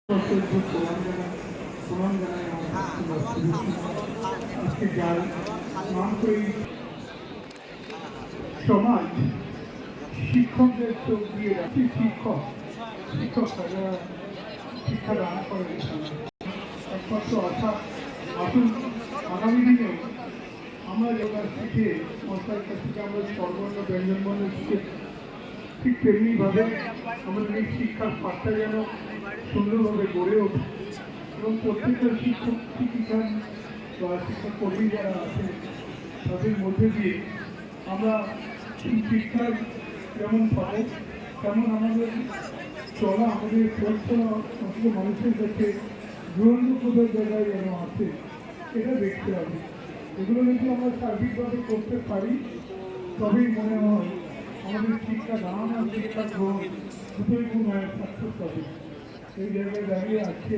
সমাজ শিক্ষকদের চোখ দিয়ে রাখি শিক্ষকরা শিক্ষা দান করেন একমাত্র আশা আসুন আগামী দিনে আমরা যোগা শিখে সংস্থার কাছ থেকে আমরা সর্বর্ণ ব্যঞ্জনবর্ণ শিখে ঠিক তেমনিভাবে আমাদের এই শিক্ষার পাঠটা যেন সুন্দরভাবে গড়ে ওঠে এবং প্রত্যেকটা শিক্ষক শিক্ষিকা বা শিক্ষাকর্মী যারা আছে তাদের মধ্যে দিয়ে আমরা শিক্ষার যেমন পাবো তেমন আমাদের চলা আমাদের পরিচালনা সমস্ত মানুষের কাছে গ্রহণযোগ্যতার জায়গায় যেন আছে এটা দেখতে হবে। এগুলো যদি আমরা সার্বিকভাবে করতে পারি তবেই মনে হয় আমাদের শিক্ষা দান আর শিক্ষা গ্রহণ দুটোই কোনো সার্থক হবে। এই জায়গায় দাঁড়িয়ে আজকে